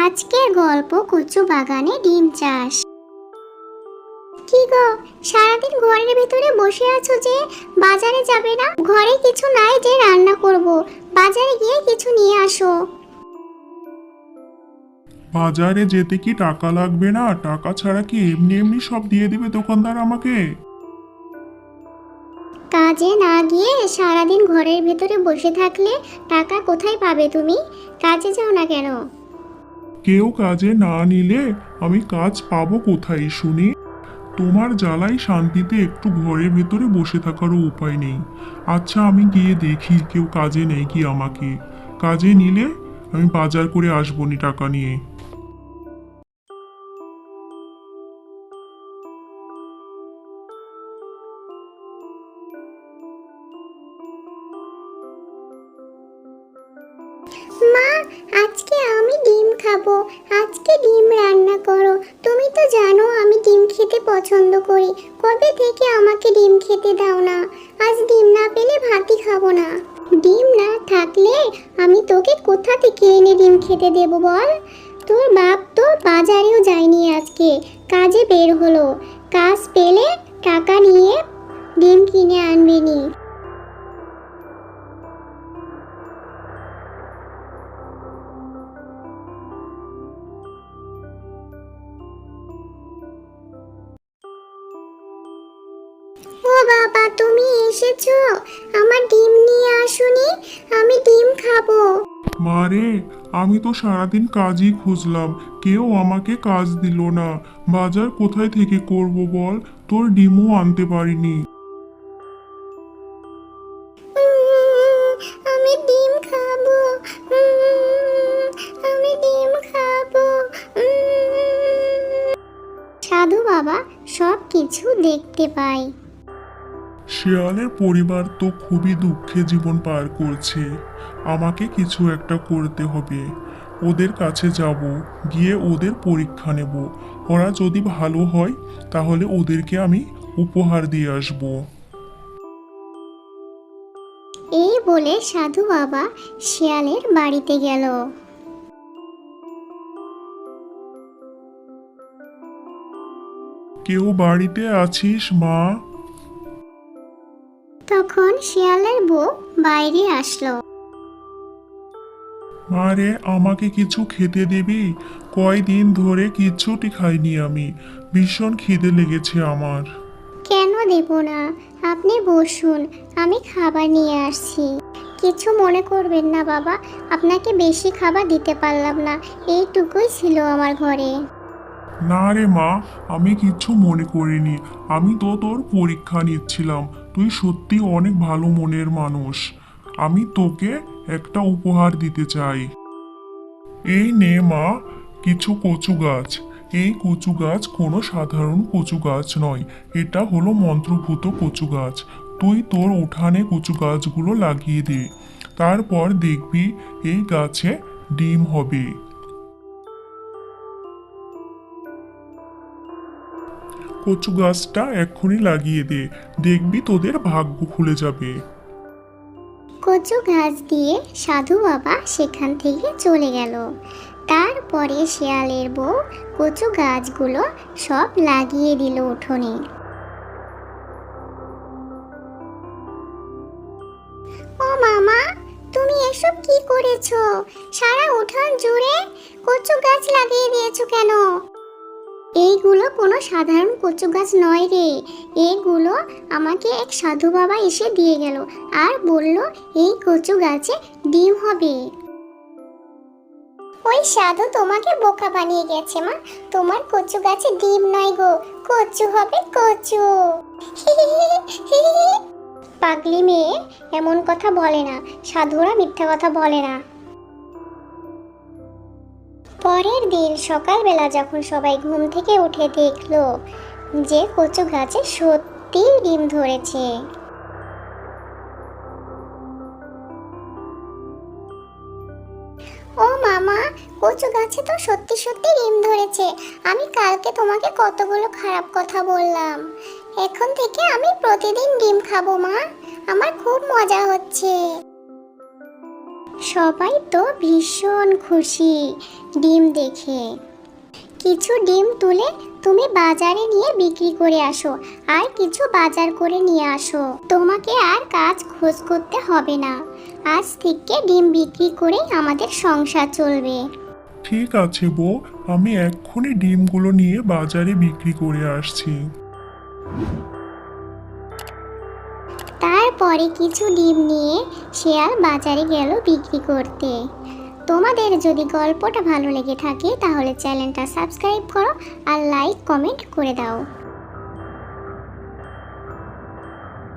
আজকের গল্প কচু বাগানে ডিম চাষ। কি গো, সারাদিন ঘরের ভিতরে বসে আছো যে? বাজারে যাবে না? ঘরে কিছু নাই যে রান্না করব, বাজারে গিয়ে কিছু নিয়ে আসো। বাজারে যেতে কি টাকা লাগবে না? টাকা ছাড়া কি এমনি এমনি সব দিয়ে দিবে দোকানদার আমাকে? কাজে না গিয়ে সারাদিন ঘরের ভিতরে বসে থাকলে টাকা কোথায় পাবে তুমি? কাজে যাও না কেন? কেউ কাজে না নিলে আমি কাজ পাবো কোথায় শুনি? তোমার জ্বালাই শান্তিতে একটু ঘরের ভেতরে বসে থাকারও উপায় নেই। আচ্ছা, আমি গিয়ে দেখি কেউ কাজে নেই কি আমাকে। কাজে নিলে আমি বাজার করে আসবো নি টাকা নিয়ে। মা, আজকে আমি ডিম খাবো, আজকে ডিম রান্না করো। তুমি তো জানো আমি ডিম খেতে পছন্দ করি, কবে থেকে আমাকে ডিম খেতে দাও না। আজ ডিম না পেলে ভাতই খাবো না। ডিম না থাকলে আমি তোকে কোথা থেকে এনে ডিম খেতে দেবো বল? তোর বাপ তো বাজারেও যায়নি আজকে, কাজে বের হলো। কাজ পেলে টাকা নিয়ে ডিম কিনে আনবি নি। ও বাবা, তুমি এসেছো? আমার ডিম নিয়ে আসোনি, আমি ডিম খাবো। মারে, আমি তো সারাদিন কাজই খুঁজলাম, কেউ আমাকে কাজ দিল না। বাজার কোথায় থেকে করব বল? তোর ডিমও আনতে পারিনি। আমি ডিম খাবো। আমি ডিম খাবো। সাধু বাবা সব কিছু দেখতে পায়। শেয়ালের পরিবার তো খুবই দুঃখে জীবন পার করছে। আমাকে কিছু একটা করতে হবে। ওদের কাছে যাব, গিয়ে ওদের পরীক্ষা নেব। ওরা যদি ভালো হয় তাহলে ওদেরকে আমি উপহার দিয়ে আসব। এই বলে সাধু বাবা শিয়ালের বাড়িতে গেল। কেউ বাড়িতে আছিস মা? তখন শিয়ালের বউ বাইরে আসলো। মারে, আমাকে কিছু খেতে দিবি? কয়দিন ধরে কিচ্ছুটি খাইনি আমি। ভীষণ খিদে লেগেছে আমার। কেন দেব না? আপনি বসুন, আমি খাবার নিয়ে আসছি। কিছু মনে করবেন না বাবা, আপনাকে বেশি খাবার দিতে পারলাম না, এইটুকুই ছিল আমার ঘরে। না রে মা, আমি কিচ্ছু মনে করিনি। আমি তো তোর পরীক্ষা নিচ্ছিলাম। তুই সত্যি অনেক ভালো মনের মানুষ। আমি তোকে একটা উপহার দিতে চাই। এই নে মা, কিছু কচু গাছ। এই কচু গাছ কোনো সাধারণ কচু গাছ নয়, এটা হলো মন্ত্রভূত কচু গাছ। তুই তোর উঠানে কচু গাছগুলো লাগিয়ে দে। তারপর দেখবি এই গাছে ডিম হবে। কচু গাছটা এক্ষুনি লাগিয়ে দে, দেখবি তোদের ভাগ্য খুলে যাবে। কচু গাছ দিয়ে সাধু বাবা সেখান থেকে চলে গেল। তারপরে শিয়ালের বউ কচু গাছগুলো সব লাগিয়ে দিল উঠোনে। ও মামা, তুমি এসব কি করেছো? সারা উঠান জুড়ে কচু গাছ লাগিয়ে দিয়েছো কেন? এইগুলো কোনো সাধারণ কচু গাছ নয় রে, এগুলো আমাকে এক সাধু বাবা এসে দিয়ে গেল আর বলল এই কচু গাছে ডিম হবে। ওই সাধু তোমাকে বোকা বানিয়ে গেছে মা, তোমার কচু গাছে ডিম নয় গো, কচু হবে কচু। পাগলি মেয়ে এমন কথা বলে না, সাধুরা মিথ্যা কথা বলে না। পরের দিন সকালবেলা যখন সবাই ঘুম থেকে উঠে দেখলো যে কচু গাছে সত্যি ডিম ধরেছে। ও মামা, কচু গাছে তো সত্যি সত্যি ডিম ধরেছে। আমি কালকে তোমাকে কতগুলো খারাপ কথা বললাম, এখন থেকে আমি প্রতিদিন ডিম খাবো মা, আমার খুব মজা হচ্ছে। সবাই তো ভীষণ খুশি ডিম দেখে। কিছু ডিম তুলে তুমি বাজারে নিয়ে বিক্রি করে আসো, আর কিছু বাজার করে নিয়ে আসো। তোমাকে আর কাজ খোঁজ করতে হবে না। আজ থেকে ডিম বিক্রি করে আমাদের সংসার চলবে। ঠিক আছে বউ, আমি এক্ষুনি ডিমগুলো নিয়ে বাজারে বিক্রি করে আসছি। তারপরে কিছু ডিম নিয়ে শিয়াল বাজারে গেল বিক্রি করতে। তোমাদের যদি গল্পটা ভালো লেগে থাকে তাহলে চ্যানেলটা সাবস্ক্রাইব করো আর লাইক কমেন্ট করে দাও।